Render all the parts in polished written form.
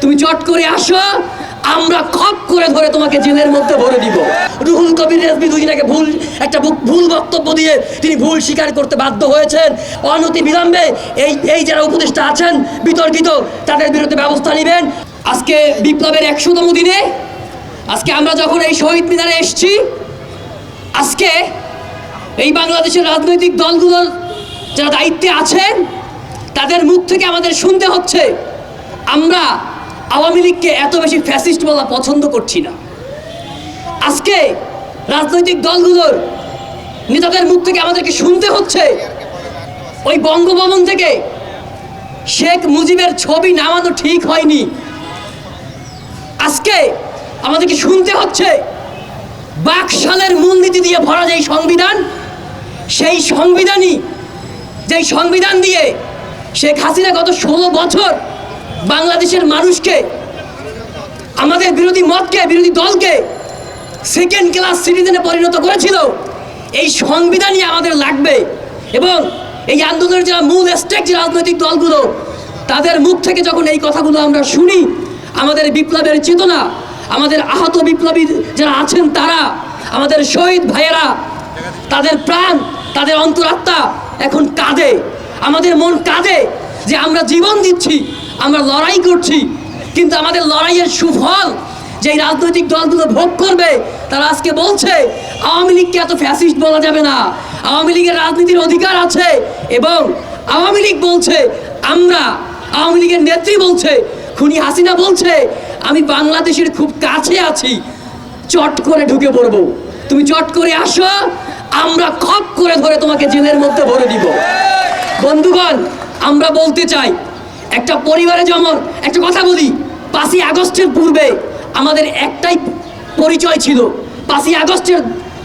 তুমি চট করে আসো, আমরা খপ করে ধরে তোমাকে জেলের মধ্যে ভরে দিব। রুহুল কবির রিজভী দুদিন আগে ভুল বক্তব্য দিয়ে তিনি ভুল স্বীকার করতে বাধ্য হয়েছেন। অনতি বিলম্বে এই যারা উপদেষ্টা আছেন বিতর্কিত, তাদের বিরুদ্ধে ব্যবস্থা নেবেন। আজকে বিপ্লবের 100তম দিনে আজকে আমরা যখন এই শহীদ মিনারে এসেছি, আজকে এই বাংলাদেশের রাজনৈতিক দলগুলোর যারা দায়িত্বে আছেন তাদের মুখ থেকে আমাদের শুনতে হচ্ছে আমরা আওয়ামী লীগকে এত বেশি ফ্যাসিস্ট বলা পছন্দ করছি না। আজকে রাজনৈতিক দলগুলোর নেতাদের মুখ থেকে আমাদেরকে শুনতে হচ্ছে ওই বঙ্গভবন থেকে শেখ মুজিবের ছবি নামানো ঠিক হয়নি। আজকে আমাদেরকে শুনতে হচ্ছে বাকশালের মূলনীতি দিয়ে ভরা যেই সংবিধান, সেই সংবিধান দিয়ে শেখ হাসিনা গত 16 বছর বাংলাদেশের মানুষকে, আমাদের বিরোধী মতকে, বিরোধী দলকে সেকেন্ড ক্লাস সিটিজেনে পরিণত করেছিল। এই সংবিধানই আমাদের লাগবে। এবং এই আন্দোলনের যারা মূল স্টেক যে রাজনৈতিক দলগুলো, তাদের মুখ থেকে যখন এই কথাগুলো আমরা শুনি, আমাদের বিপ্লবের চেতনা, আমাদের আহত বিপ্লবী যারা আছেন তারা, আমাদের শহীদ ভাইয়েরা, তাদের প্রাণ, তাদের অন্তরাত্মা এখন কাঁদে। আমাদের মন কাঁদে যে আমরা জীবন দিচ্ছি, আমরা লড়াই করছি, কিন্তু আমাদের লড়াইয়ের সুফল যেই রাজনৈতিক দলগুলো ভোগ করবে, তারা আজকে বলছে আওয়ামী লীগকে এত ফ্যাসিস্ট বলা যাবে না, আওয়ামী লীগের রাজনীতির অধিকার আছে। এবং আওয়ামী লীগ বলছে, আওয়ামী লীগের নেত্রী বলছে, খুনি হাসিনা বলছে আমি বাংলাদেশের খুব কাছে আছি, চট করে ঢুকে পড়বো। তুমি চট করে আসো, আমরা খপ করে ধরে তোমাকে জেলের মধ্যে ভরে দিব। বন্ধুগণ, আমরা বলতে চাই, একটা পরিবারে যেমন একটা কথা বলি, 5ই আগস্টের পূর্বে আমাদের একটাই পরিচয় ছিল। 5ই আগস্টের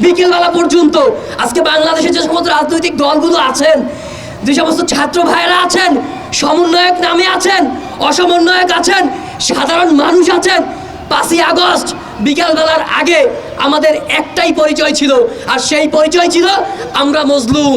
বিকেলবেলা পর্যন্ত আজকে বাংলাদেশের যে সমস্ত রাজনৈতিক দলগুলো আছেন, যে সমস্ত ছাত্র ভাইয়েরা আছেন, সমন্বয়ক নামে আছেন, অসমন্বয়ক আছেন, সাধারণ মানুষ আছেন, 5ই আগস্ট বিকালবেলার আগে আমাদের একটাই পরিচয় ছিল, আর সেই পরিচয় ছিল আমরা মজলুম।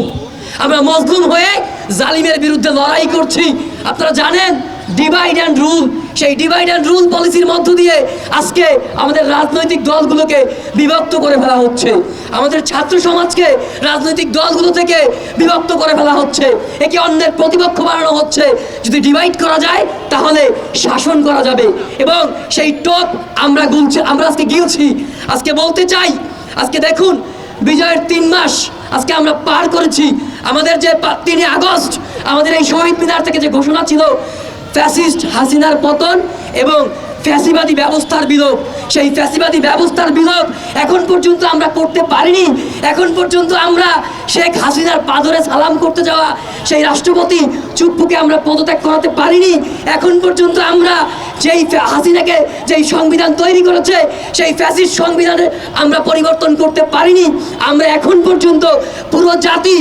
আমরা মজলুম হয়ে জালিমের বিরুদ্ধে লড়াই করছি। আপনারা জানেন ডিভাইড অ্যান্ড রুল, সেই ডিভাইড অ্যান্ড রুল পলিসির মধ্য দিয়ে আজকে আমাদের রাজনৈতিক দলগুলোকে বিভক্ত করে ফেলা হচ্ছে, আমাদের ছাত্র সমাজকে রাজনৈতিক দলগুলো থেকে বিভক্ত করে ফেলা হচ্ছে, একে অন্যের প্রতিপক্ষ বানানো হচ্ছে। যদি ডিভাইড করা যায় তাহলে শাসন করা যাবে, এবং সেই টপ আমরা আজকে গিলছি। আজকে বলতে চাই, আজকে দেখুন বিজয়ের 3 মাস আজকে আমরা পার করেছি। আমাদের যে 3 আগস্ট আমাদের এই শহীদ মিনার থেকে যে ঘোষণা ছিল ফ্যাসিস্ট হাসিনার পতন এবং ফ্যাসিবাদী ব্যবস্থার বিলোপ, সেই ফ্যাসিবাদী ব্যবস্থার বিলোপ এখন পর্যন্ত আমরা করতে পারিনি। এখন পর্যন্ত আমরা শেখ হাসিনার পা ধরে সালাম করতে যাওয়া সেই রাষ্ট্রপতি চুপ্পুকে আমরা পদত্যাগ করাতে পারিনি। এখন পর্যন্ত আমরা যেই হাসিনাকে যেই সংবিধান তৈরি করেছে সেই ফ্যাসিস্ট সংবিধানে আমরা পরিবর্তন করতে পারিনি। আমরা এখন পর্যন্ত পুরো জাতি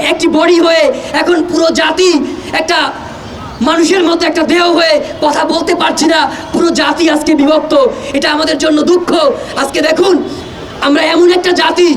একটি বডি হয়ে, এখন পুরো জাতি একটা মানুষের মতো একটা দেহ হয়ে কথা বলতে পারছি না। পুরো জাতি আজকে বিভক্ত, এটা আমাদের জন্য দুঃখ। আজকে দেখুন আমরা এমন একটা জাতি,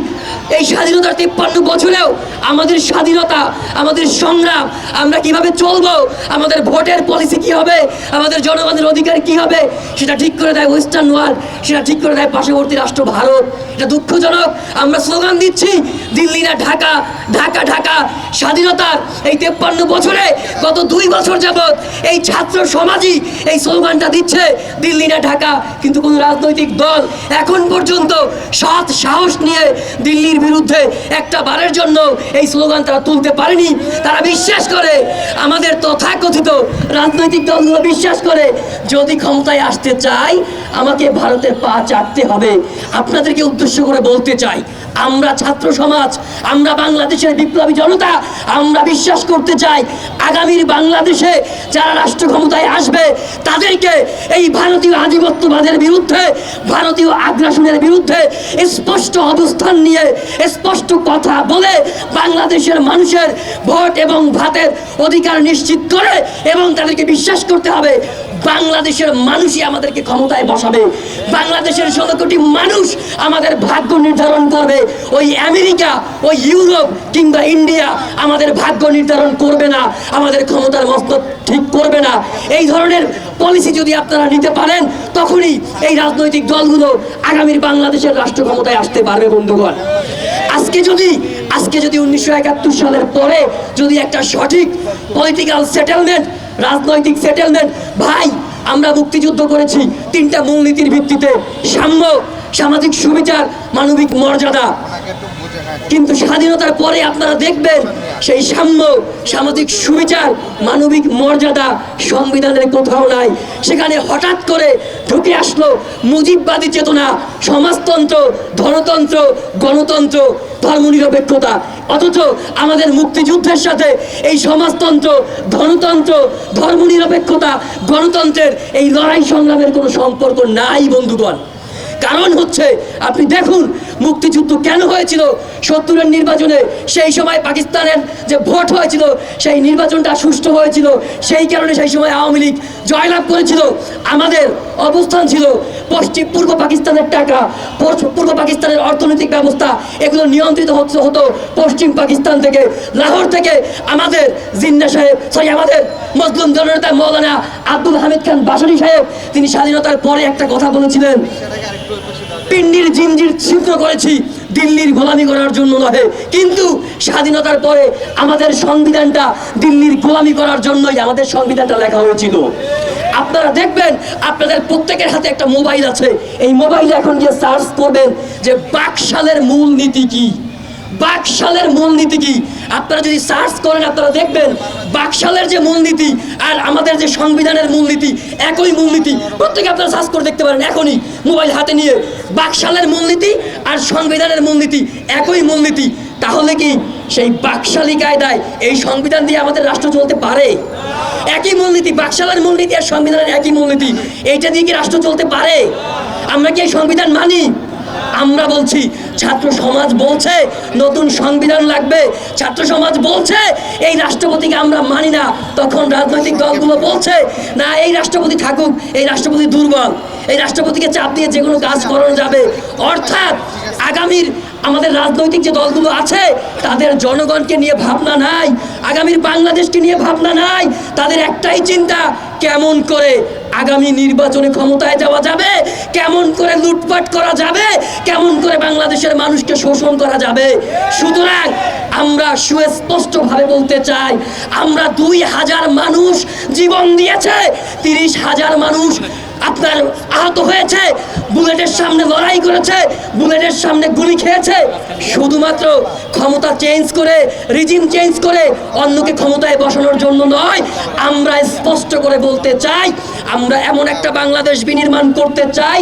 এই স্বাধীনতার 53 বছরেও আমাদের স্বাধীনতা, আমাদের সংগ্রাম, আমরা কিভাবে চলবো, আমাদের ভোটের পলিসি কি হবে, আমাদের জনগণের অধিকার কি হবে, সেটা ঠিক করে দেয় ওয়েস্টার্ন ওয়ার্ল্ড, সেটা ঠিক করে দেয় পার্শ্ববর্তী রাষ্ট্র ভারত। এটা দুঃখজনক। আমরা স্লোগান দিচ্ছি দিল্লি না ঢাকা, ঢাকা ঢাকা। স্বাধীনতার এই 53 বছরে গত 2 বছর যাবৎ এই ছাত্র সমাজই এই স্লোগানটা দিচ্ছে দিল্লি না ঢাকা, কিন্তু কোনো রাজনৈতিক দল এখন পর্যন্ত সৎ সাহস নিয়ে দিল্লির বিরুদ্ধে একটা বারের জন্য এই স্লোগান তারা তুলতে পারেনি। তারা বিশ্বাস করে, আমাদের তথাকথিত রাজনৈতিক দলগুলো বিশ্বাস করে, যদি ক্ষমতায় আসতে চাই আমাকে ভারতের পা চাটতে হবে। আপনাদেরকে উদ্দেশ্য করে বলতে চাই, আমরা ছাত্র সমাজ, আমরা বাংলাদেশের বিপ্লবী জনতা, আমরা বিশ্বাস করতে চাই আগামীর বাংলাদেশে যারা রাষ্ট্র ক্ষমতায় আসবে তাদেরকে এই ভারতীয় আধিপত্যবাদের বিরুদ্ধে, ভারতীয় আগ্রাসনের বিরুদ্ধে স্পষ্ট অবস্থান নিয়ে, স্পষ্ট কথা বলে বাংলাদেশের মানুষের ভোট এবং ভাতের অধিকার নিশ্চিত করে, এবং তাদেরকে বিশ্বাস করতে হবে বাংলাদেশের মানুষই আমাদেরকে ক্ষমতায় বসাবে। বাংলাদেশের 16 কোটি মানুষ আমাদের ভাগ্য নির্ধারণ করবে। ওই আমেরিকা, ওই ইউরোপ কিংবা ইন্ডিয়া আমাদের ভাগ্য নির্ধারণ করবে না, আমাদের ক্ষমতার মস্তক ঠিক করবে না। এই ধরনের পলিসি যদি আপনারা নিতে পারেন, তখনই এই রাজনৈতিক দলগুলো আগামীর বাংলাদেশের রাষ্ট্র ক্ষমতায় আসতে পারবে বন্ধুগণ। আজকে যদি 1971 সালের পরে যদি একটা সঠিক পলিটিক্যাল সেটেলমেন্ট, রাজনৈতিক সেটেলমেন্ট, ভাই আমরা মুক্তিযুদ্ধ করেছি 3টা মূলনীতির ভিত্তিতে: সাম্য, সামাজিক সুবিচার, মানবিক মর্যাদা। কিন্তু স্বাধীনতার পরে আপনারা দেখবেন সেই সাম্য, সামাজিক সুবিচার, মানবিক মর্যাদা সংবিধানের কোথাও নাই। সেখানে হঠাৎ করে ঢুকে আসলো মুজিববাদী চেতনা, সমাজতন্ত্র, ধনতন্ত্র, গণতন্ত্র, ধর্মনিরপেক্ষতা। অথচ আমাদের মুক্তিযুদ্ধের সাথে এই সমাজতন্ত্র, ধনতন্ত্র, ধর্মনিরপেক্ষতা, গণতন্ত্রের এই লড়াই সংগ্রামের কোনো সম্পর্ক নাই বন্ধুগণ। কারণ হচ্ছে, আপনি দেখুন মুক্তিযুদ্ধ কেন হয়েছিল। 70-এর নির্বাচনে সেই সময় পাকিস্তানের যে ভোট হয়েছিল, সেই নির্বাচনটা সুষ্ঠু হয়েছিল, সেই কারণে সেই সময় আওয়ামী লীগ জয়লাভ করেছিল। আমাদের অবস্থান ছিল পূর্ব পাকিস্তানের টাকা, পূর্ব পাকিস্তানের অর্থনৈতিক ব্যবস্থা, এগুলো নিয়ন্ত্রিত হতো পশ্চিম পাকিস্তান থেকে, লাহোর থেকে। আমাদের জিন্না সাহেব, আমাদের মজলুম জননেতা মৌলানা আব্দুল হামিদ খান বাসানী সাহেব, তিনি স্বাধীনতার পরে একটা কথা বলেছিলেন, পিন্ডির জিঞ্জির ছিদ্র করেছি দিল্লির গোলামি করার জন্য নয়। কিন্তু স্বাধীনতার পরে আমাদের সংবিধানটা দিল্লির গোলামি করার জন্যই আমাদের সংবিধানটা লেখা হয়েছিল। আপনারা দেখবেন আপনাদের প্রত্যেকের হাতে একটা মোবাইল আছে, এই মোবাইলে এখন গিয়ে সার্চ করবেন যে বাকশালের মূলনীতি কি, বাকশালের মূলনীতি কি। আপনারা যদি সার্চ করেন আপনারা দেখবেন বাকশালের যে মূলনীতি আর আমাদের যে সংবিধানের মূলনীতি একই মূলনীতি। প্রত্যেকে আপনারা সার্চ করে দেখতে পারেন এখনই মোবাইল হাতে নিয়ে, বাকশালের মূলনীতি আর সংবিধানের মূলনীতি একই মূলনীতি। তাহলে কি সেই বাকশালী কায়দায় এই সংবিধান দিয়ে আমাদের রাষ্ট্র চলতে পারে? একই মূলনীতি, বাকশালের মূলনীতি আর সংবিধানের একই মূলনীতি, এইটা দিয়ে কি রাষ্ট্র চলতে পারে? আমরা কি এই সংবিধান মানি? আমরা বলছি, ছাত্র সমাজ বলছে নতুন সংবিধান লাগবে, ছাত্র সমাজ বলছে এই রাষ্ট্রপতিকে আমরা মানি না। তখন রাজনৈতিক দলগুলো বলছে না, এই রাষ্ট্রপতি থাকুক, এই রাষ্ট্রপতি দুর্বল, এই রাষ্ট্রপতিকে চাপ দিয়ে যে কোনো কাজ করানো যাবে। অর্থাৎ আগামীর আমাদের রাজনৈতিক যে দলগুলো আছে তাদের জনগণকে নিয়ে ভাবনা নাই, আগামীর বাংলাদেশকে নিয়ে ভাবনা নাই। তাদের একটাই চিন্তা, কেমন করে আগামী নির্বাচনে ক্ষমতায় যাওয়া যাবে, কেমন করে লুটপাট করা যাবে, কেমন করে বাংলাদেশের মানুষকে শোষণ করা যাবে। সুতরাং আমরা সুস্পষ্টভাবে বলতে চাই, আমরা 2000 মানুষ জীবন দিয়েছে, 30,000 মানুষ আপনার আহত হয়েছে, বুলেটের সামনে লড়াই করেছে, বুলেটের সামনে গুলি খেয়েছে। শুধুমাত্র ক্ষমতা চেঞ্জ করে, রিজিম চেঞ্জ করে অন্যকে ক্ষমতায় বসানোর জন্য নয়। আমরা স্পষ্ট করে বলতে চাই, আমরা এমন একটা বাংলাদেশ বিনির্মাণ করতে চাই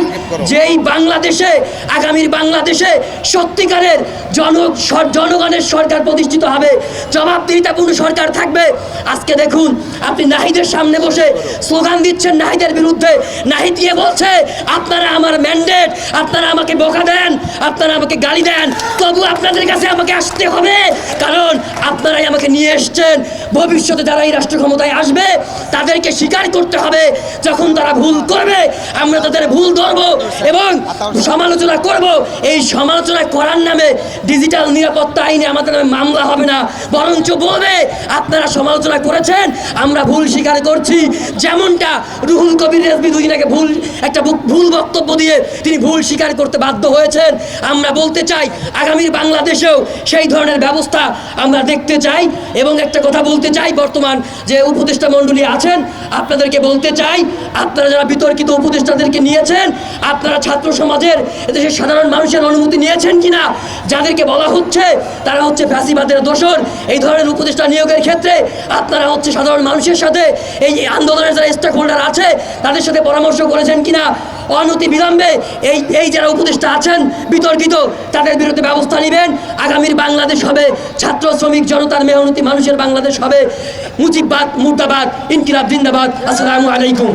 যেই বাংলাদেশে, আগামীর বাংলাদেশে সত্যিকারের জনগণের সরকার প্রতিষ্ঠিত হবে, জবাবদিহিতাপূর্ণ সরকার থাকবে। আজকে দেখুন আপনি নাহিদের সামনে বসে স্লোগান দিচ্ছেন নাহিদের বিরুদ্ধে, নাহিদ দিয়ে বলছে আপনারা আমার ম্যান্ডেট, আপনারা আমাকে বকা দেন, আপনারা আমাকে গালি দেন, তবু আপনাদের কাছে আমাকে আসতে হবে, কারণ আপনারাই আমাকে নিয়ে এসছেন। ভবিষ্যতে যারা এই রাষ্ট্র ক্ষমতায় আসবে তাদেরকে স্বীকার করতে হবে, যখন তারা ভুল করবে আমরা তাদের ভুল ধরবো এবং সমালোচনা করব। এই সমালোচনা করার নামে ডিজিটাল নিরাপত্তা আইনে আমাদের নামে মামলা হবে না, বরঞ্চ বলবে আপনারা সমালোচনা করেছেন, আমরা ভুল স্বীকার করছি। যেমনটা রুহুল কবির রিজভী দুদিন আগে ভুল বক্তব্য দিয়ে তিনি ভুল স্বীকার করতে বাধ্য হয়েছেন। আমরা বলতে চাই আগামীর বাংলাদেশেও সেই ধরনের ব্যবস্থা আমরা দেখতে চাই। এবং একটা কথা বলতে চাই, বর্তমান যে উপদেষ্টা মণ্ডলী আছেন আপনাদেরকে বলতে চাই, আপনারা যারা বিতর্কিত উপদেষ্টাদেরকে নিয়েছেন, আপনারা ছাত্র সমাজের, এদেশের সাধারণ মানুষের অনুমতি নিয়েছেন কিনা? যাদেরকে বলা হচ্ছে তারা হচ্ছে ফ্যাসিবাদের দোসর, এই ধরনের উপদেষ্টা নিয়োগের ক্ষেত্রে আপনারা হচ্ছে সাধারণ মানুষের সাথে, এই আন্দোলনের যারা স্টেক হোল্ডার আছে তাদের সাথে পরামর্শ করেছেন কিনা? অনতি বিলম্বে এই যারা উপদেষ্টা আছেন বিতর্কিত তাদের বিরুদ্ধে ব্যবস্থা নেবেন। আগামীর বাংলাদেশ হবে ছাত্র শ্রমিক জনতার মেহনতি মানুষের বাংলাদেশ হবে। মুজিববাদ মুর্দাবাদ, ইনকিলাব জিন্দাবাদ। আসসালামু আলাইকুম।